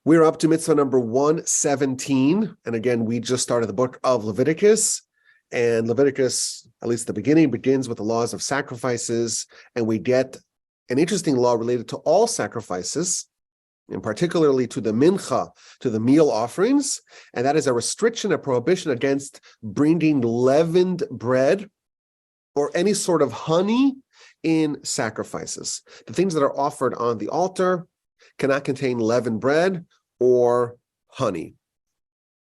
We're up to mitzvah number 117. And again, we just started the book of Leviticus. And Leviticus, at least the beginning, begins with the laws of sacrifices. And we get an interesting law related to all sacrifices, and particularly to the mincha, to the meal offerings. And that is a restriction, a prohibition against bringing leavened bread or any sort of honey in sacrifices. The things that are offered on the altar cannot contain leavened bread or honey.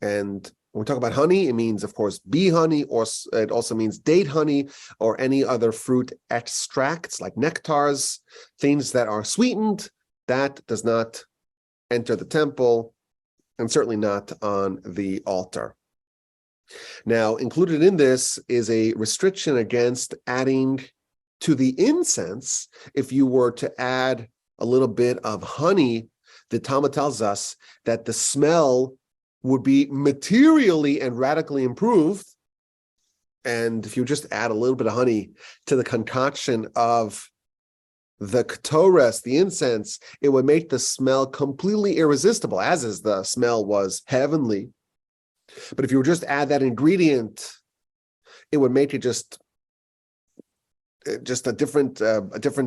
And when we talk about honey, it means, of course, bee honey, or it also means date honey or any other fruit extracts like nectars, things that are sweetened. That does not enter the temple and certainly not on the altar. Now, included in this is a restriction against adding to the incense. If you were to add a little bit of honey, the Talmud tells us that the smell would be materially and radically improved. And if you just add a little bit of honey to the concoction of the ketores, the incense, it would make the smell completely irresistible, as is the smell was heavenly. But if you would just add that ingredient, it would make it just a different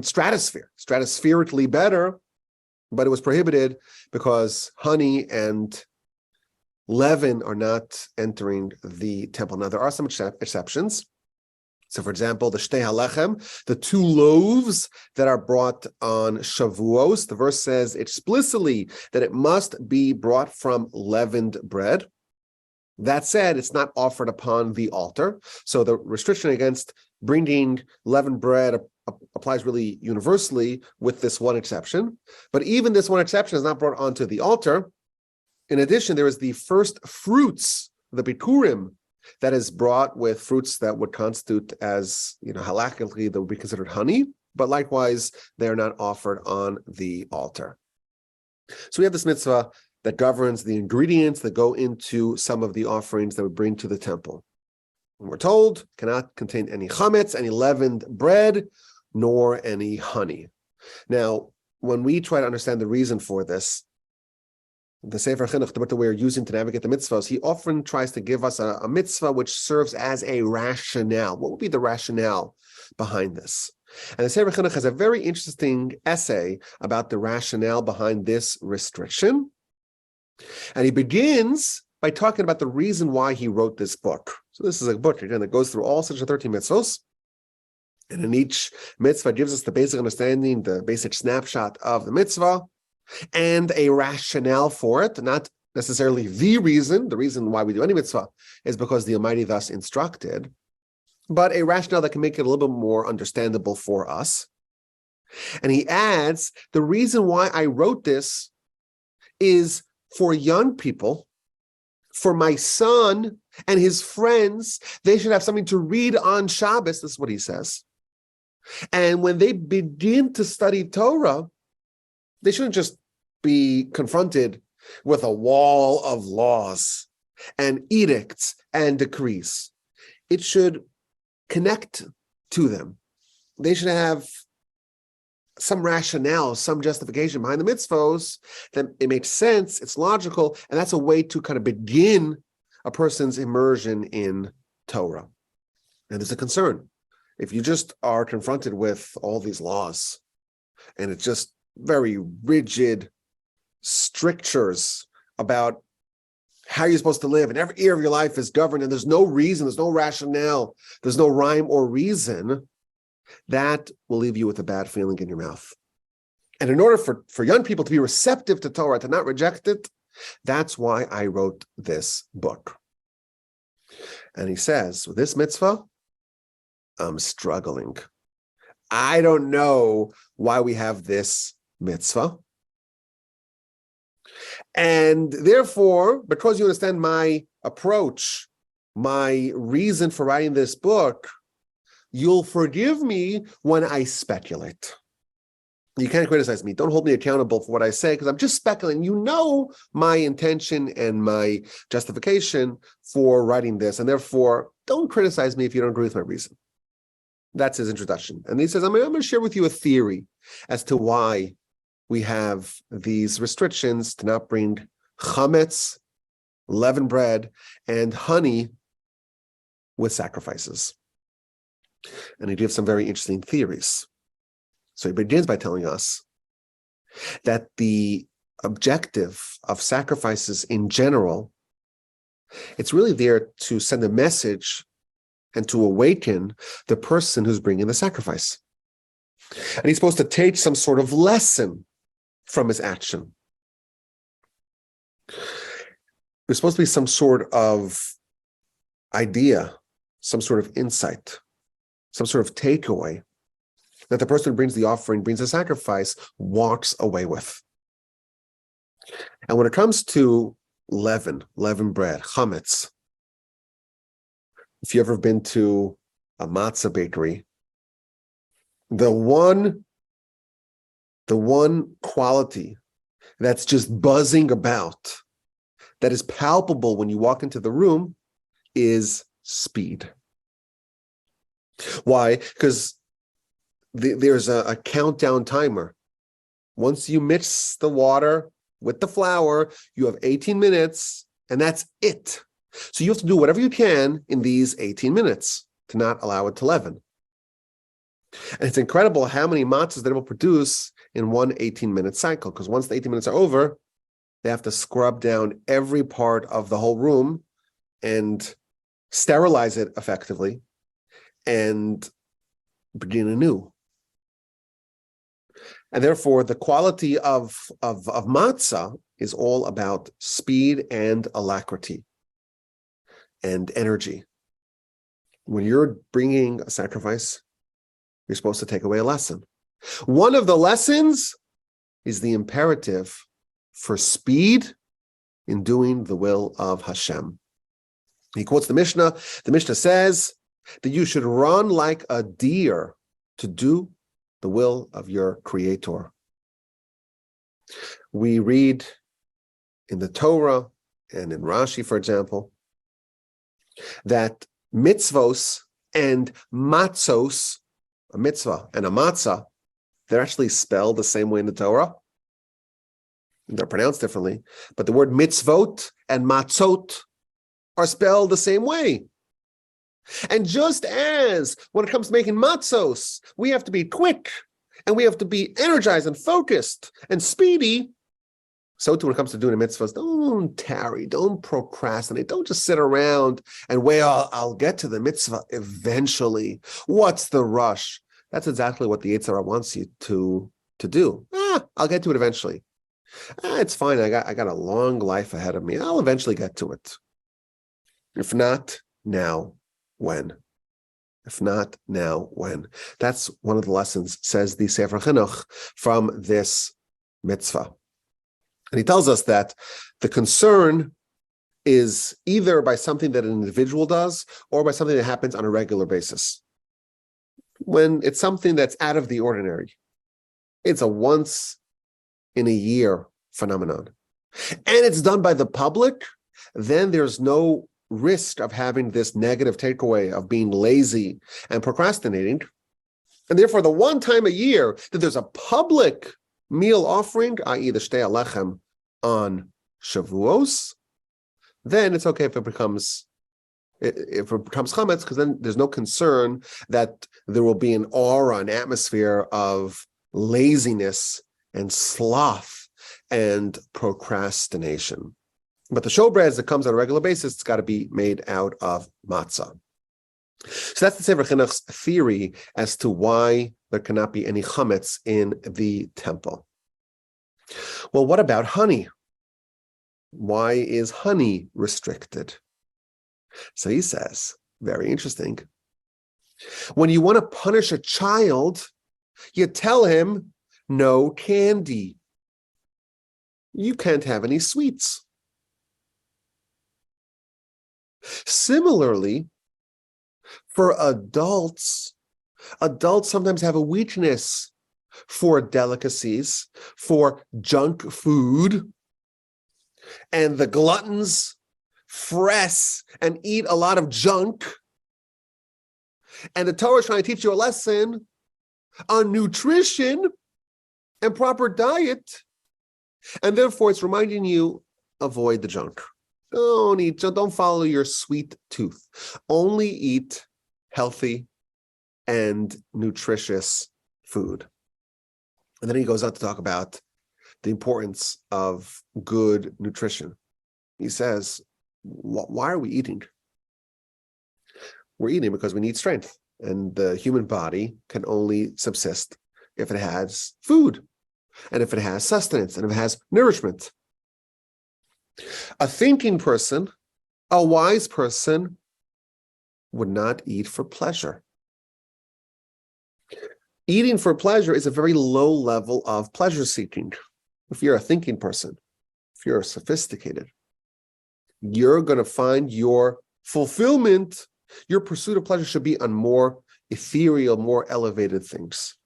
stratosphere, stratospherically better, but it was prohibited because honey and leaven are not entering the temple. Now, there are some exceptions. So, for example, the shtei halechem, the two loaves that are brought on Shavuos, the verse says explicitly that it must be brought from leavened bread. That said, it's not offered upon the altar. So the restriction against bringing leavened bread applies really universally with this one exception. But even this one exception is not brought onto the altar. In addition, there is the first fruits, the bikurim, that is brought with fruits that would constitute as, halachically, that would be considered honey. But likewise, they are not offered on the altar. So we have this mitzvah that governs the ingredients that go into some of the offerings that we bring to the temple. And we're told cannot contain any chametz, any leavened bread, nor any honey. Now, when we try to understand the reason for this, the Sefer Chinuch, the book that we're using to navigate the mitzvahs, he often tries to give us a mitzvah which serves as a rationale. What would be the rationale behind this? And the Sefer Chinuch has a very interesting essay about the rationale behind this restriction. And he begins by talking about the reason why he wrote this book. So this is a book, again, that goes through all 613 mitzvahs. And in each mitzvah gives us the basic understanding, the basic snapshot of the mitzvah, and a rationale for it, not necessarily the reason why we do any mitzvah is because the Almighty thus instructed, but a rationale that can make it a little bit more understandable for us. And he adds, the reason why I wrote this is for young people, for my son and his friends. They should have something to read on Shabbos, this is what he says. And when they begin to study Torah, they shouldn't just be confronted with a wall of laws and edicts and decrees. It should connect to them. They should have some rationale, some justification behind the mitzvahs, that it makes sense, it's logical, and that's a way to kind of begin a person's immersion in Torah. And there's a concern. If you just are confronted with all these laws, and it's just very rigid strictures about how you're supposed to live, and every area of your life is governed, and there's no reason, there's no rationale, there's no rhyme or reason, that will leave you with a bad feeling in your mouth. And in order for young people to be receptive to Torah, to not reject it, that's why I wrote this book. And he says, with this mitzvah, I'm struggling. I don't know why we have this mitzvah. And therefore, because you understand my approach, my reason for writing this book, you'll forgive me when I speculate. You can't criticize me. Don't hold me accountable for what I say, because I'm just speculating. You know my intention and my justification for writing this, and therefore, don't criticize me if you don't agree with my reason. That's his introduction. And he says, I'm going to share with you a theory as to why we have these restrictions to not bring chametz, leavened bread, and honey with sacrifices. And he gives some very interesting theories. So he begins by telling us that the objective of sacrifices in general, it's really there to send a message and to awaken the person who's bringing the sacrifice. And he's supposed to take some sort of lesson from his action. There's supposed to be some sort of idea, some sort of insight, some sort of takeaway that the person who brings the offering, brings the sacrifice, walks away with. And when it comes to leavened bread, chametz, if you've ever been to a matzah bakery, the one quality that's just buzzing about, that is palpable when you walk into the room, is speed. Why? Because there's a countdown timer. Once you mix the water with the flour, you have 18 minutes, and that's it. So you have to do whatever you can in these 18 minutes to not allow it to leaven. And it's incredible how many matzahs they will produce in one 18-minute cycle, because once the 18 minutes are over, they have to scrub down every part of the whole room and sterilize it effectively and begin anew. And therefore, the quality of matzah is all about speed and alacrity and energy. When you're bringing a sacrifice, you're supposed to take away a lesson. One of the lessons is the imperative for speed in doing the will of Hashem. He quotes the Mishnah. The Mishnah says that you should run like a deer to do the will of your Creator. We read in the Torah and in Rashi, for example, that mitzvos and matzos, a mitzvah and a matzah, they're actually spelled the same way in the Torah. They're pronounced differently, but the word mitzvot and matzot are spelled the same way. And just as when it comes to making matzos, we have to be quick and we have to be energized and focused and speedy, so too when it comes to doing the mitzvahs, don't tarry, don't procrastinate, don't just sit around and wait, I'll get to the mitzvah eventually. What's the rush? That's exactly what the Yetzer Hara wants you to do. I'll get to it eventually. It's fine, I got a long life ahead of me. I'll eventually get to it. If not now, when? If not now, when? That's one of the lessons, says the Sefer Chinuch, from this mitzvah. And he tells us that the concern is either by something that an individual does or by something that happens on a regular basis. When it's something that's out of the ordinary, it's a once in a year phenomenon, and it's done by the public, then there's no risk of having this negative takeaway of being lazy and procrastinating. And therefore, the one time a year that there's a public meal offering, i.e. the Shtei Alechem on Shavuos, then it's okay if it becomes chametz, because then there's no concern that there will be an aura, an atmosphere of laziness and sloth and procrastination. But the showbread that comes on a regular basis, it's got to be made out of matzah. So that's the Sefer Chinuch's theory as to why there cannot be any chametz in the temple. Well, what about honey? Why is honey restricted? So he says, very interesting. When you want to punish a child, you tell him, no candy. You can't have any sweets. Similarly, for adults sometimes have a weakness for delicacies, for junk food, and the gluttons fress and eat a lot of junk. And the Torah is trying to teach you a lesson on nutrition. and proper diet. And therefore, it's reminding you, avoid the junk. Don't follow your sweet tooth. Only eat healthy and nutritious food. And then he goes on to talk about the importance of good nutrition. He says, why are we eating? We're eating because we need strength. And the human body can only subsist if it has food, and if it has sustenance, and if it has nourishment. A thinking person, a wise person, would not eat for pleasure. Eating for pleasure is a very low level of pleasure seeking. If you're a thinking person, if you're sophisticated, you're going to find your fulfillment, your pursuit of pleasure should be on more ethereal, more elevated things.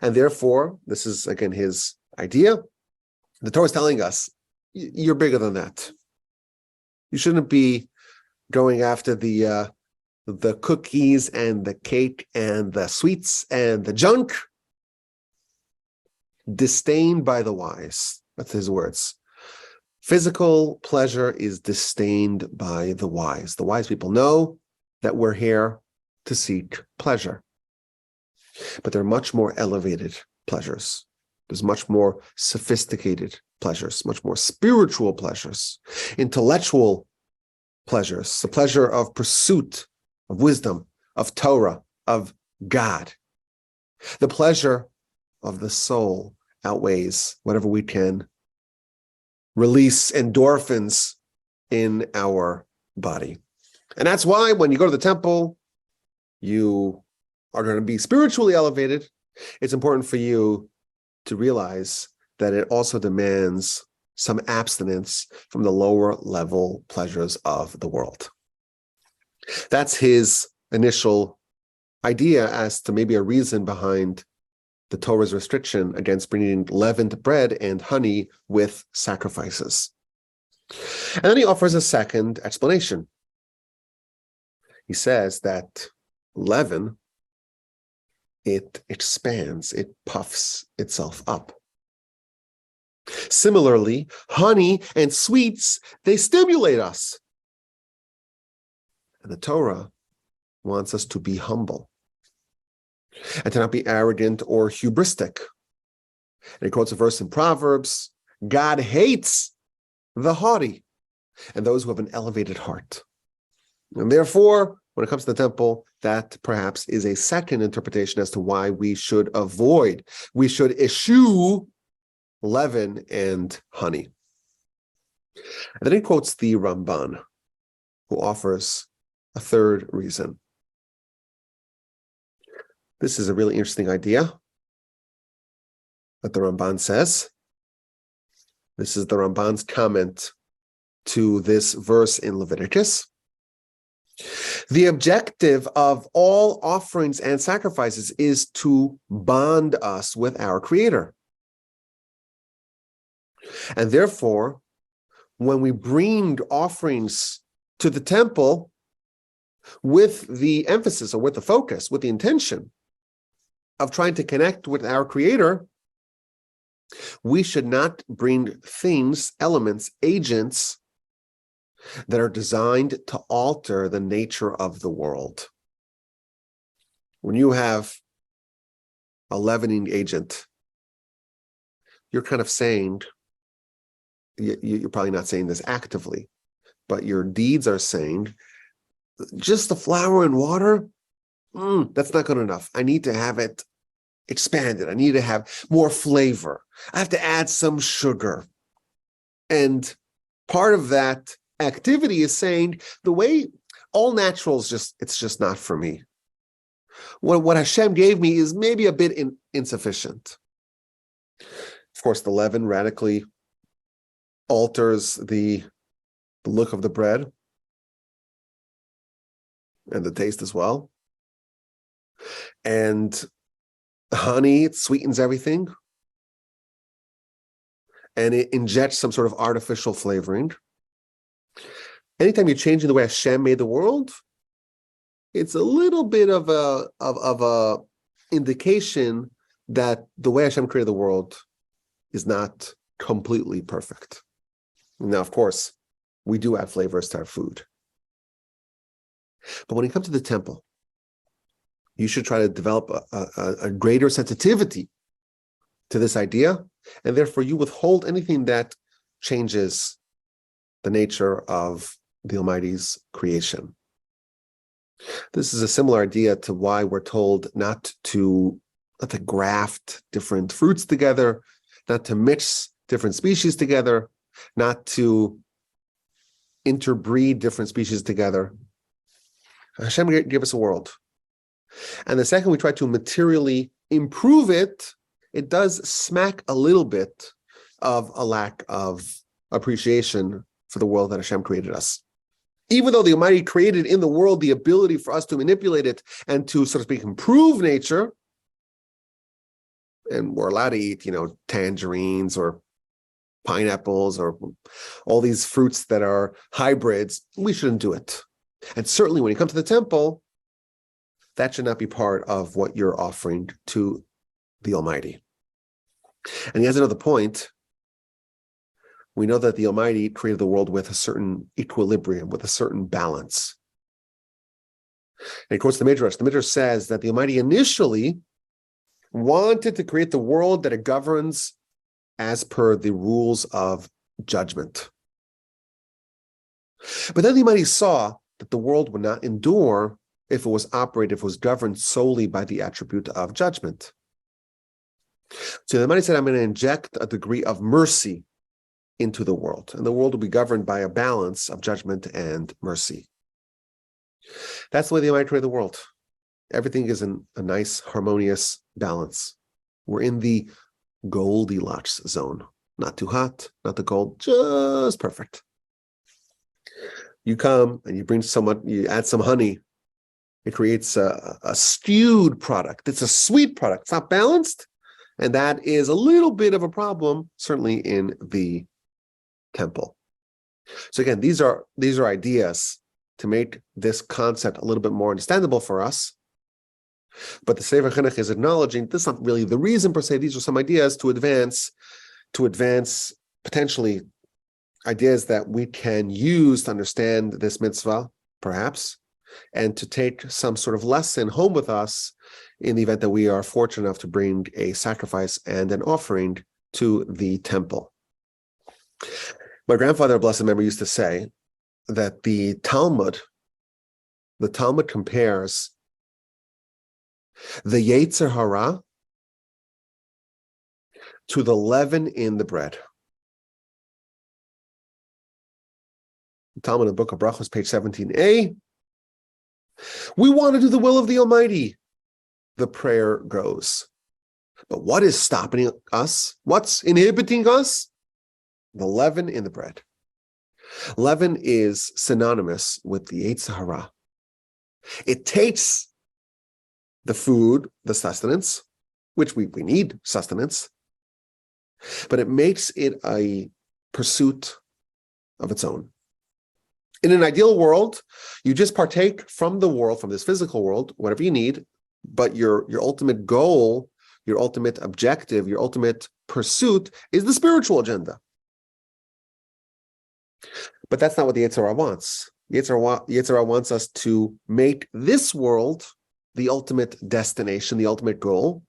And therefore, this is again his idea. The Torah is telling us, you're bigger than that. You shouldn't be going after the cookies and the cake and the sweets and the junk. Disdained by the wise. That's his words. Physical pleasure is disdained by the wise. The wise people know that we're here to seek pleasure. But there are much more elevated pleasures. There's much more sophisticated pleasures, much more spiritual pleasures, intellectual pleasures, the pleasure of pursuit, of wisdom, of Torah, of God. The pleasure of the soul outweighs whatever we can release endorphins in our body. And that's why when you go to the temple, you are going to be spiritually elevated. It's important for you to realize that it also demands some abstinence from the lower level pleasures of the world. That's his initial idea as to maybe a reason behind the Torah's restriction against bringing leavened bread and honey with sacrifices. And then he offers a second explanation. He says that leaven, it expands, it puffs itself up. Similarly, honey and sweets, they stimulate us. And the Torah wants us to be humble and to not be arrogant or hubristic. And he quotes a verse in Proverbs, God hates the haughty and those who have an elevated heart. And therefore, when it comes to the temple, that perhaps is a second interpretation as to why we should eschew leaven and honey. And then he quotes the Ramban, who offers a third reason. This is a really interesting idea that the Ramban says. This is the Ramban's comment to this verse in Leviticus. The objective of all offerings and sacrifices is to bond us with our Creator. And therefore, when we bring offerings to the temple with the emphasis or with the focus, with the intention of trying to connect with our Creator, we should not bring things, elements, agents that are designed to alter the nature of the world. When you have a leavening agent, you're kind of saying, you're probably not saying this actively, but your deeds are saying, just the flour and water, that's not good enough. I need to have it expanded. I need to have more flavor. I have to add some sugar. And part of that activity is saying the way all natural is it's just not for me. What Hashem gave me is maybe a bit insufficient. Of course, the leaven radically alters the look of the bread and the taste as well. And honey, it sweetens everything. And it injects some sort of artificial flavoring. Anytime you're changing the way Hashem made the world, it's a little bit of a indication that the way Hashem created the world is not completely perfect. Now, of course, we do add flavors to our food. But when you come to the temple, you should try to develop a greater sensitivity to this idea, and therefore you withhold anything that changes the nature of the Almighty's creation. This is a similar idea to why we're told not to graft different fruits together, not to mix different species together, not to interbreed different species together. Hashem gave us a world. And the second we try to materially improve it, it does smack a little bit of a lack of appreciation for the world that Hashem created us. Even though the Almighty created in the world the ability for us to manipulate it and to, so to speak, improve nature, and we're allowed to eat, tangerines or pineapples or all these fruits that are hybrids, we shouldn't do it. And certainly when you come to the temple, that should not be part of what you're offering to the Almighty. And he has another point. We know that the Almighty created the world with a certain equilibrium, with a certain balance. And he quotes the Midrash. The Midrash says that the Almighty initially wanted to create the world that it governs as per the rules of judgment. But then the Almighty saw that the world would not endure if it was governed solely by the attribute of judgment. So the Almighty said, I'm going to inject a degree of mercy into the world, and the world will be governed by a balance of judgment and mercy. That's the way the Almighty created the world. Everything is in a nice, harmonious balance. We're in the Goldilocks zone. Not too hot, not too cold, just perfect. You come and you add some honey. It creates a skewed product. It's a sweet product. It's not balanced. And that is a little bit of a problem, certainly in the temple. So again, these are ideas to make this concept a little bit more understandable for us. But the Sefer Chinuch is acknowledging this is not really the reason per se. These are some ideas to advance potentially ideas that we can use to understand this mitzvah, perhaps, and to take some sort of lesson home with us in the event that we are fortunate enough to bring a sacrifice and an offering to the temple. My grandfather, blessed memory, used to say that the Talmud compares the Yetzer Hara to the leaven in the bread. The Talmud in the Book of Brachos, page 17a. We want to do the will of the Almighty, the prayer goes. But what is stopping us? What's inhibiting us? The leaven in the bread. Leaven is synonymous with the Yetzer Hara. It takes the food, the sustenance, which we need sustenance, but it makes it a pursuit of its own. In an ideal world, you just partake from the world, from this physical world, whatever you need, but your ultimate goal, your ultimate objective, your ultimate pursuit is the spiritual agenda. But that's not what the Yetzer Hara wants. Yetzer Hara wants us to make this world the ultimate destination, the ultimate goal.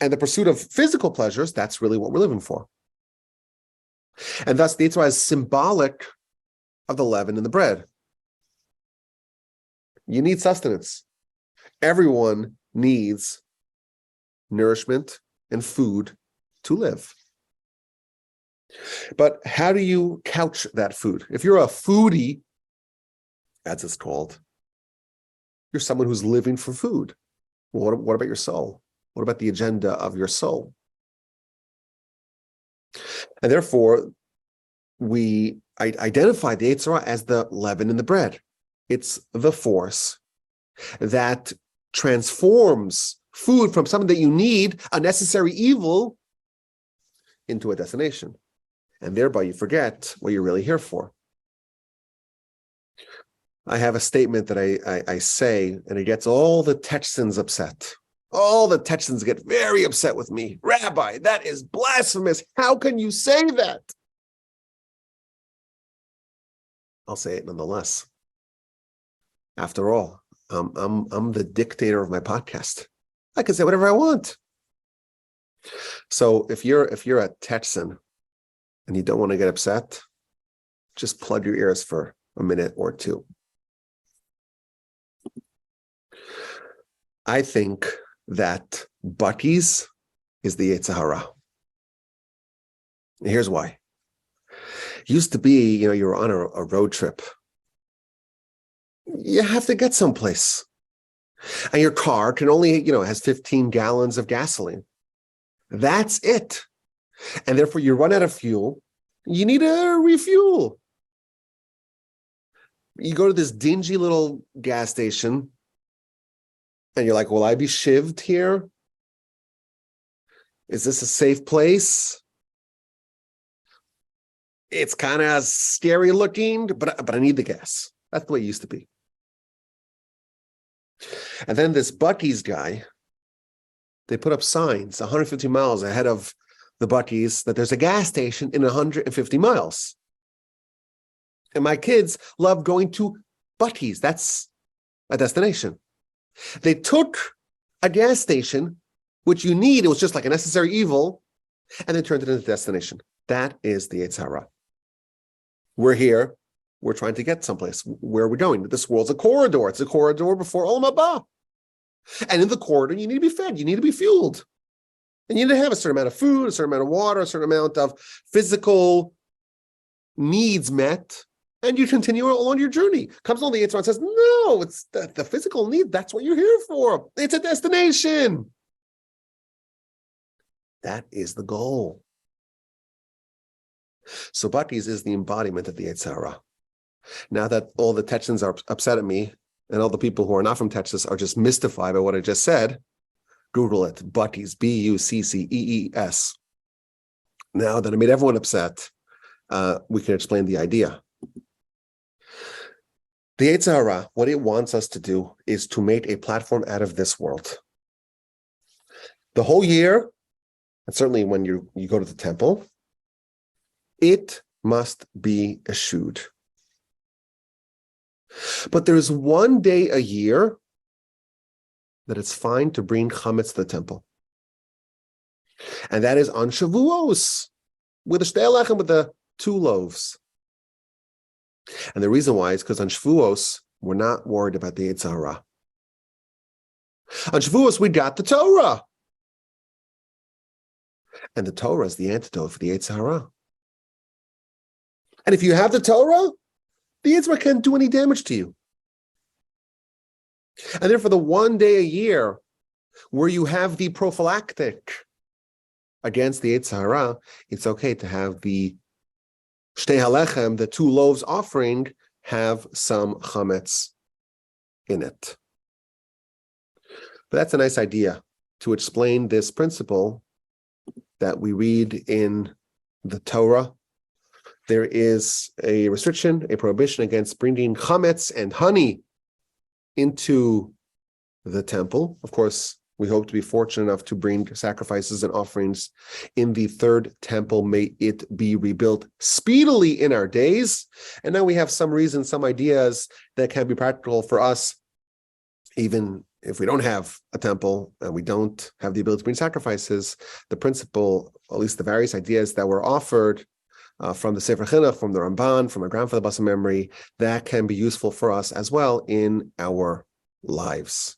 And the pursuit of physical pleasures, that's really what we're living for. And thus, the Yetzer Hara is symbolic of the leaven in the bread. You need sustenance. Everyone needs nourishment and food to live. But how do you couch that food? If you're a foodie, as it's called, you're someone who's living for food. Well, what about your soul? What about the agenda of your soul? And therefore, we identify the Yetzer Hara as the leaven in the bread. It's the force that transforms food from something that you need, a necessary evil, into a destination. And thereby you forget what you're really here for. I have a statement that I say, and it gets all the Texans upset. all the Techsons get very upset with me. Rabbi, that is blasphemous. How can you say that? I'll say it nonetheless. After all, I'm the dictator of my podcast. I can say whatever I want. So if you're a Techson and you don't want to get upset, just plug your ears for a minute or two. I think that Buc-ee's is the Yetzer Hara. Here's why. It used to be, you were on a road trip. You have to get someplace. And your car can only, has 15 gallons of gasoline. That's it. And therefore you run out of fuel. You need to refuel. You go to this dingy little gas station and you're like, will I be shivved here? Is this a safe place? It's kind of scary looking, but I need the gas. That's the way it used to be. And then this Buc-ee's guy, they put up signs 150 miles ahead of the Buc-ee's that there's a gas station in 150 miles. And my kids love going to Buc-ee's. That's a destination. They took a gas station, which you need, it was just like a necessary evil, and they turned it into a destination. That is the Yetzer Hara. We're here. We're trying to get someplace. Where are we going? This world's a corridor. It's a corridor before Olam Haba. And in the corridor, you need to be fed. You need to be fueled. And you need to have a certain amount of food, a certain amount of water, a certain amount of physical needs met. And you continue along your journey. Comes along the Yetzer Hara and says, no, it's the physical need. That's what you're here for. It's a destination. That is the goal. So Buc-ee's is the embodiment of the Yetzer Hara. Now that all the Techsons are upset at me, and all the people who are not from Texas are just mystified by what I just said, Google it, Buc-ee's, Buccees. Now that I made everyone upset, we can explain the idea. The Yetzer Hara, what it wants us to do is to make a platform out of this world. The whole year, and certainly when you go to the temple, it must be eschewed. But there's one day a year that it's fine to bring chametz to the temple. And that is on Shavuos, with the shtei lechem, with the 2 loaves. And the reason why is because on Shavuos, we're not worried about the Yetzer Hara. On Shavuos, we got the Torah. And the Torah is the antidote for the Yetzer Hara. And if you have the Torah, the Yetzer Hara can't do any damage to you. And therefore, the one day a year where you have the prophylactic against the Yetzer Hara, it's okay to have the shtei halechem, the 2 loaves offering, have some chametz in it. But that's a nice idea to explain this principle that we read in the Torah. There is a restriction, a prohibition against bringing chametz and honey into the temple. Of course, we hope to be fortunate enough to bring sacrifices and offerings in the 3rd temple. May it be rebuilt speedily in our days. And now we have some reasons, some ideas that can be practical for us, even if we don't have a temple and we don't have the ability to bring sacrifices. The principle, at least the various ideas that were offered from the Sefer Chinuch, from the Ramban, from my grandfather Basa memory, that can be useful for us as well in our lives.